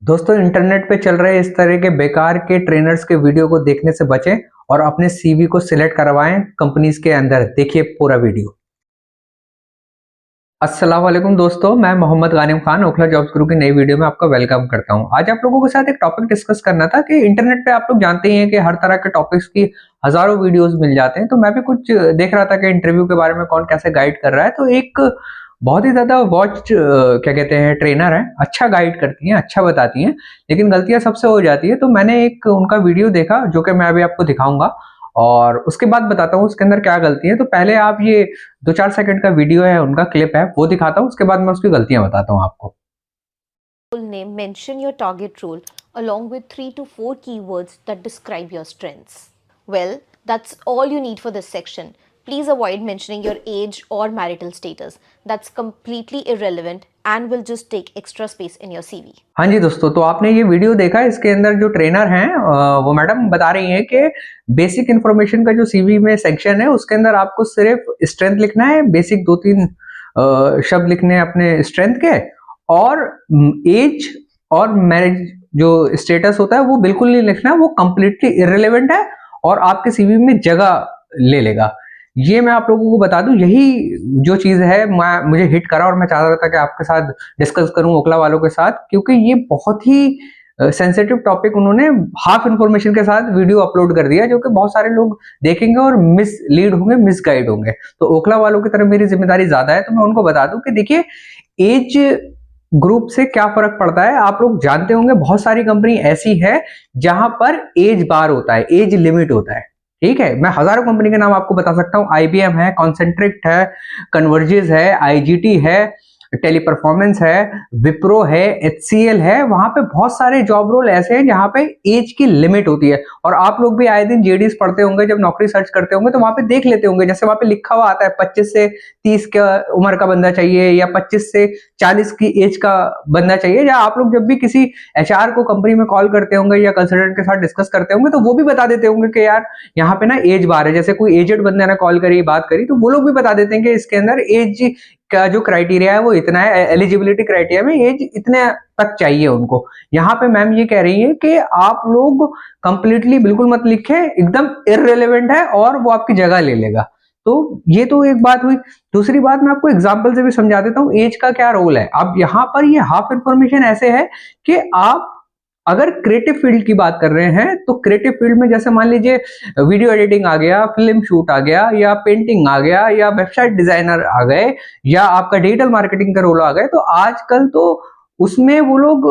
दोस्तों इंटरनेट पे चल रहे इस तरह के बेकार के ट्रेनर्स के वीडियो को देखने से बचें और अपने सीवी को सिलेक्ट करवाएं कंपनीज के अंदर। देखिए पूरा वीडियो। अस्सलाम वालेकुम दोस्तों, मैं मोहम्मद गानिम खान ओखला जॉब्स गुरु की नई वीडियो में आपका वेलकम करता हूं। आज आप लोगों के साथ एक टॉपिक डिस्कस करना था कि इंटरनेट पे आप लोग जानते ही हैं कि हर तरह के टॉपिक्स की हजारों वीडियोस मिल जाते हैं। तो मैं भी कुछ देख रहा था कि इंटरव्यू के बारे में कौन कैसे गाइड कर रहा है। तो एक बहुत ही ज्यादा वॉच क्या कहते हैं ट्रेनर है, अच्छा गाइड करती हैं, अच्छा बताती हैं, लेकिन गलतियां सबसे हो जाती है। तो मैंने एक उनका वीडियो देखा जो कि मैं अभी आपको दिखाऊंगा और उसके बाद बताता हूँ उसके अंदर क्या गलती है। तो पहले आप ये 2-4 सेकंड का वीडियो है, उनका क्लिप है, वो दिखाता हूँ, उसके बाद मैं उसकी गलतियां बताता हूँ आपको। Full name, mention your target role along with 3 to 4 keywords that describe your strengths. Well, that's all you need for this section. Please avoid mentioning your age or marital status. That's completely irrelevant and will just take extra space in your CV. हाँ जी दोस्तों, तो आपने ये video देखा, इसके अंदर जो trainer हैं वो मैडम बता रही हैं कि बेसिक इन्फॉर्मेशन का जो सीवी में सेक्शन है उसके अंदर आपको सिर्फ स्ट्रेंथ लिखना है, बेसिक 2-3 शब्द लिखने हैं अपने स्ट्रेंथ के, और एज और मैरिज जो स्टेटस होता है वो बिल्कुल नहीं लिखना है, वो कंप्लीटली इररिलेवेंट है और आपके सीवी में जगह ले लेगा। ये मैं आप लोगों को बता दूं, यही जो चीज है मुझे हिट करा और मैं चाह रहा था कि आपके साथ डिस्कस करूं ओखला वालों के साथ, क्योंकि ये बहुत ही सेंसिटिव टॉपिक उन्होंने हाफ इंफॉर्मेशन के साथ वीडियो अपलोड कर दिया, जो कि बहुत सारे लोग देखेंगे और मिसलीड होंगे, मिसगाइड होंगे। तो ओखला वालों की तरफ मेरी जिम्मेदारी ज्यादा है, तो मैं उनको बता दूं कि देखिए एज ग्रुप से क्या फर्क पड़ता है। आप लोग जानते होंगे बहुत सारी कंपनी ऐसी है जहां पर एज बार होता है, एज लिमिट होता है। ठीक है, मैं हजारों कंपनी के नाम आपको बता सकता हूं। आईबीएम है, कॉन्सेंट्रिक है, कन्वर्जिस है, आईजीटी है, टेली परफॉर्मेंस है, विप्रो है, एचसीएल है। वहां पे बहुत सारे जॉब रोल ऐसे हैं जहां पे एज की लिमिट होती है। और आप लोग भी आए दिन जेडीज पढ़ते होंगे, जब नौकरी सर्च करते होंगे तो वहां पे देख लेते होंगे, जैसे वहां पे लिखा हुआ आता है 25 से 30 का उम्र का बंदा चाहिए या 25 से 40 की एज का बंदा चाहिए। या आप लोग जब भी किसी एचआर को कंपनी में कॉल करते होंगे या कंसल्टेंट के साथ डिस्कस करते होंगे तो वो भी बता देते होंगे कि यार यहाँ पे ना एज बार है। जैसे कोई एजेड बंदे ने कॉल करी, बात करी, तो वो लोग भी बता देते हैं कि इसके अंदर एज का जो क्राइटेरिया है वो इतना है, एलिजिबिलिटी क्राइटेरिया में एज इतने तक चाहिए उनको। यहाँ पे मैम ये कह रही है कि आप लोग कंप्लीटली बिल्कुल मत लिखें, एकदम इररिलेवेंट है और वो आपकी जगह ले लेगा। तो ये तो एक बात हुई। दूसरी बात मैं आपको एग्जांपल से भी समझा देता हूँ एज का क्या रोल है। अब यहाँ पर ये हाफ इंफॉर्मेशन ऐसे है कि आप अगर क्रिएटिव फील्ड की बात कर रहे हैं तो क्रिएटिव फील्ड में जैसे मान लीजिए वीडियो एडिटिंग आ गया, फिल्म शूट आ गया, या पेंटिंग आ गया, या वेबसाइट डिजाइनर आ गए, या आपका डिजिटल मार्केटिंग का रोल आ गए, तो आजकल तो उसमें वो लोग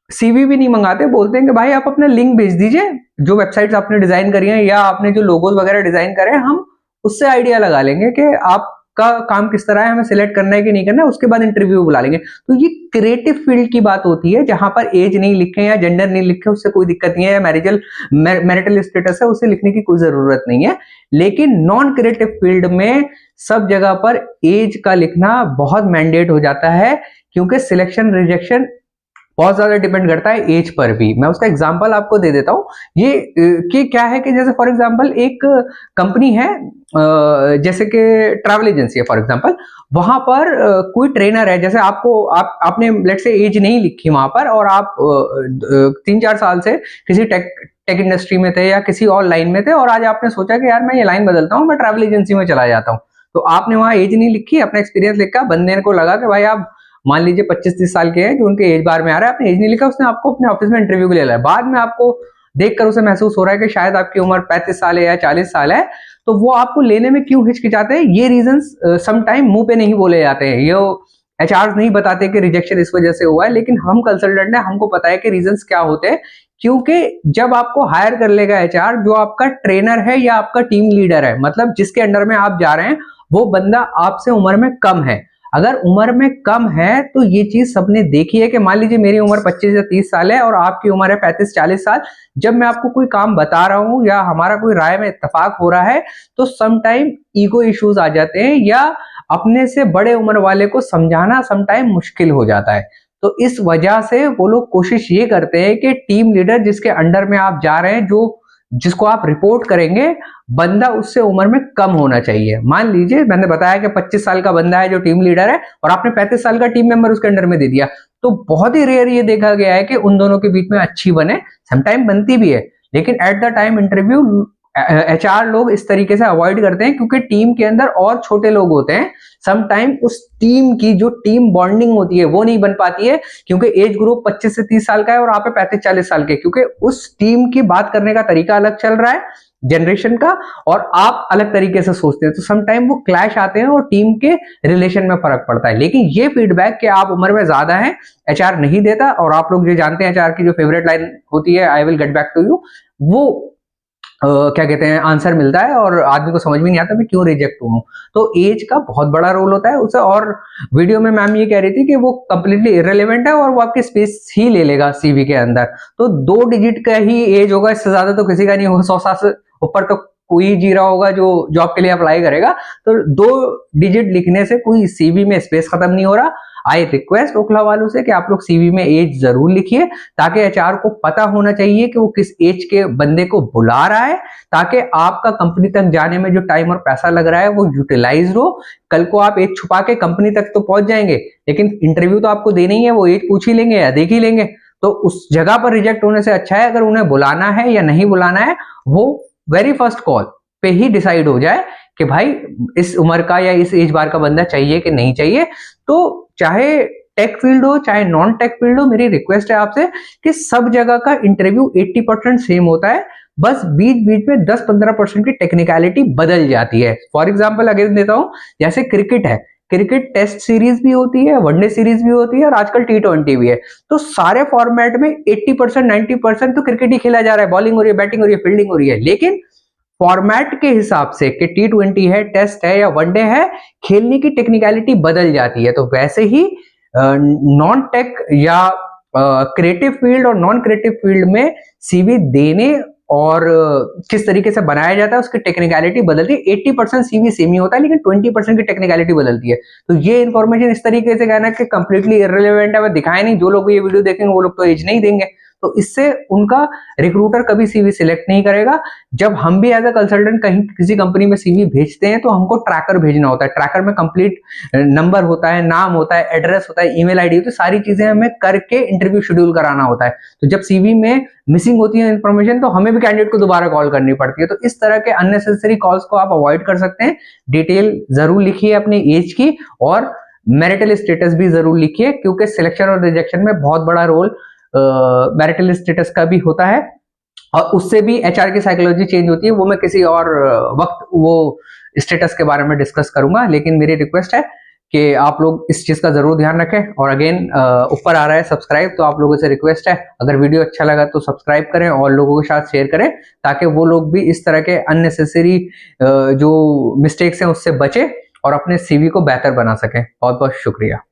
सीवी भी नहीं मंगाते, बोलते हैं कि भाई आप अपना लिंक भेज दीजिए, जो वेबसाइट्स आपने डिजाइन करी हैं या आपने जो लोगोज वगैरह डिजाइन करे हैं, हम उससे आइडिया लगा लेंगे कि आपका काम किस तरह है, हमें सिलेक्ट करना है कि नहीं करना है, उसके बाद इंटरव्यू बुला लेंगे। तो ये क्रिएटिव फील्ड की बात होती है जहां पर एज नहीं लिखे या जेंडर नहीं लिखे, उससे कोई दिक्कत नहीं है, या मैरिटल स्टेटस है उसे लिखने की कोई जरूरत नहीं है। लेकिन नॉन क्रिएटिव फील्ड में सब जगह पर एज का लिखना बहुत मैंडेट हो जाता है, क्योंकि सिलेक्शन रिजेक्शन बहुत ज्यादा डिपेंड करता है एज पर भी। मैं उसका एग्जांपल आपको दे देता हूँ। ये कि क्या है कि जैसे फॉर एग्जांपल एक कंपनी है, जैसे कि ट्रैवल एजेंसी है फॉर एग्जांपल, वहां पर कोई ट्रेनर है, जैसे आपने लेट से एज नहीं लिखी वहां पर, और आप 3-4 साल से किसी टेक इंडस्ट्री में थे या किसी और लाइन में थे, और आज आपने सोचा कि यार मैं ये लाइन बदलता हूँ, मैं ट्रैवल एजेंसी में चला जाता हूँ। तो आपने वहां एज नहीं लिखी, अपना एक्सपीरियंस लिखा, बंदे को लगा कि भाई आप मान लीजिए 25-30 साल के हैं जो उनके एज बार में आ रहा है, आपने एज नहीं लिखा, उसने आपको अपने ऑफिस में इंटरव्यू के लिए लाया। बाद में आपको देखकर उसे महसूस हो रहा है कि शायद आपकी उम्र 35 साल है या 40 साल है, तो वो आपको लेने में क्यों हिचकिचाते हैं? ये रीजंस सम टाइम मुंह पे नहीं बोले जाते हैं, ये एचआर नहीं बताते कि रिजेक्शन इस वजह से हुआ है, लेकिन हम कंसल्टेंट है, हमको पता है कि रीजंस क्या होते हैं। क्योंकि जब आपको हायर कर लेगा एचआर, जो आपका ट्रेनर है या आपका टीम लीडर है, मतलब जिसके अंडर में आप जा रहे हैं, वो बंदा आपसे उम्र में कम है। अगर उम्र में कम है तो ये चीज सबने देखी है कि मान लीजिए मेरी उम्र 25 या 30 साल है और आपकी उम्र है 35-40 साल। जब मैं आपको कोई काम बता रहा हूं या हमारा कोई राय में इत्तेफाक हो रहा है, तो सम टाइम ईगो इश्यूज आ जाते हैं, या अपने से बड़े उम्र वाले को समझाना सम टाइम मुश्किल हो जाता है। तो इस वजह से वो लोग कोशिश ये करते हैं कि टीम लीडर जिसके अंडर में आप जा रहे हैं, जो जिसको आप रिपोर्ट करेंगे, बंदा उससे उम्र में कम होना चाहिए। मान लीजिए मैंने बताया कि 25 साल का बंदा है जो टीम लीडर है, और आपने 35 साल का टीम मेंबर उसके अंडर में दे दिया, तो बहुत ही रेयर ये देखा गया है कि उन दोनों के बीच में अच्छी बने, समटाइम बनती भी है, लेकिन at the time interview HR लोग इस तरीके से अवॉइड करते हैं क्योंकि टीम के अंदर और छोटे लोग होते हैं, समटाइम उस टीम की जो टीम बॉन्डिंग होती है वो नहीं बन पाती है, क्योंकि एज ग्रुप 25 से 30 साल का है और आप 35-40 साल के, क्योंकि उस टीम की बात करने का तरीका अलग चल रहा है जनरेशन का, और आप अलग तरीके से सोचते हैं, तो समटाइम वो क्लैश आते हैं और टीम के रिलेशन में फर्क पड़ता है। लेकिन ये फीडबैक कि आप उम्र में ज्यादा हैं एचआर नहीं देता, और आप लोग जो जानते हैं एचआर की जो फेवरेट लाइन होती है, I will get back to you, वो क्या कहते हैं आंसर मिलता है और आदमी को समझ में नहीं आता मैं क्यों रिजेक्ट हुआ हूं। तो एज का बहुत बड़ा रोल होता है उसे, और वीडियो में मैम ये कह रही थी कि वो कंप्लीटली इररिलेवेंट है और वो आपकी स्पेस ही ले लेगा सीवी के अंदर, तो 2 डिजिट का ही एज होगा, इससे ज्यादा तो किसी का नहीं होगा, 100 साल से ऊपर तो कोई जी रहा होगा जो जॉब के लिए अप्लाई करेगा, तो 2 डिजिट लिखने से कोई सीवी में स्पेस खत्म नहीं हो रहा। आई रिक्वेस्ट ओखला वालों से कि आप लोग सीवी में एज जरूर लिखिए, ताकि एचआर को पता होना चाहिए कि वो किस एज के बंदे को बुला रहा है, ताकि आपका कंपनी तक जाने में जो टाइम और पैसा लग रहा है वो यूटिलाइज हो। कल को आप एज छुपा के कंपनी तक तो पहुंच जाएंगे, लेकिन इंटरव्यू तो आपको देना ही है, वो एज पूछ ही लेंगे या देख ही लेंगे, तो उस जगह पर रिजेक्ट होने से अच्छा है अगर उन्हें बुलाना है या नहीं बुलाना है, वो वेरी फर्स्ट कॉल पे ही डिसाइड हो जाए कि भाई इस उम्र का या इस एज बार का बंदा चाहिए कि नहीं चाहिए। तो चाहे टेक फील्ड हो चाहे नॉन टेक फील्ड हो, मेरी रिक्वेस्ट है आपसे कि सब जगह का इंटरव्यू 80% सेम होता है, बस बीच बीच में 10-15% की टेक्निकलिटी बदल जाती है। फॉर एग्जाम्पल अगर देता हूं, जैसे क्रिकेट है, क्रिकेट टेस्ट सीरीज भी होती है, वनडे सीरीज भी होती है और आजकल T20 भी है, तो सारे फॉर्मेट में 80% 90% तो क्रिकेट ही खेला जा रहा है, बॉलिंग हो रही है, बैटिंग हो रही है, फील्डिंग हो रही है, लेकिन फॉर्मेट के हिसाब से कि T20 है, टेस्ट है या वनडे है, खेलने की टेक्निकलिटी बदल जाती है। तो वैसे ही नॉन टेक या क्रिएटिव फील्ड और नॉन क्रिएटिव फील्ड में सीवी देने और किस तरीके से बनाया जाता है उसकी टेक्निकलिटी बदलती है। 80% सीवी सेम ही होता है, लेकिन 20% की टेक्निकलिटी बदलती है। तो ये इन्फॉर्मेशन इस तरीके से कहना कि कंप्लीटली इररिलेवेंट है, वह दिखाए नहीं, जो लोग ये वीडियो देखेंगे वो लोग तो एज नहीं देंगे, तो इससे उनका रिक्रूटर कभी सीवी सिलेक्ट नहीं करेगा। जब हम भी एज अ कंसल्टेंट कहीं किसी कंपनी में सीवी भेजते हैं तो हमको ट्रैकर भेजना होता है, ट्रैकर में कंप्लीट नंबर होता है, नाम होता है, एड्रेस होता है, ईमेल आईडी होती है, सारी चीजें हमें करके इंटरव्यू शेड्यूल कराना होता है। तो जब सीवी में मिसिंग होती है इन्फॉर्मेशन तो हमें भी कैंडिडेट को दोबारा कॉल करनी पड़ती है। तो इस तरह के अननेसेसरी कॉल्स को आप अवॉइड कर सकते हैं। डिटेल जरूर लिखिए अपने एज की, और मैरिटल स्टेटस भी जरूर लिखिए, क्योंकि सिलेक्शन और रिजेक्शन में बहुत बड़ा रोल मैरिटल स्टेटस का भी होता है, और उससे भी एचआर की साइकोलॉजी चेंज होती है। वो मैं किसी और वक्त वो स्टेटस के बारे में डिस्कस करूंगा, लेकिन मेरी रिक्वेस्ट है कि आप लोग इस चीज का जरूर ध्यान रखें। और अगेन ऊपर आ रहा है सब्सक्राइब, तो आप लोगों से रिक्वेस्ट है अगर वीडियो अच्छा लगा तो सब्सक्राइब करें और लोगों के साथ शेयर करें, ताकि वो लोग भी इस तरह के अननेसेसरी जो मिस्टेक्स हैं उससे बचे और अपने सीवी को बेहतर बना सकें। बहुत बहुत शुक्रिया।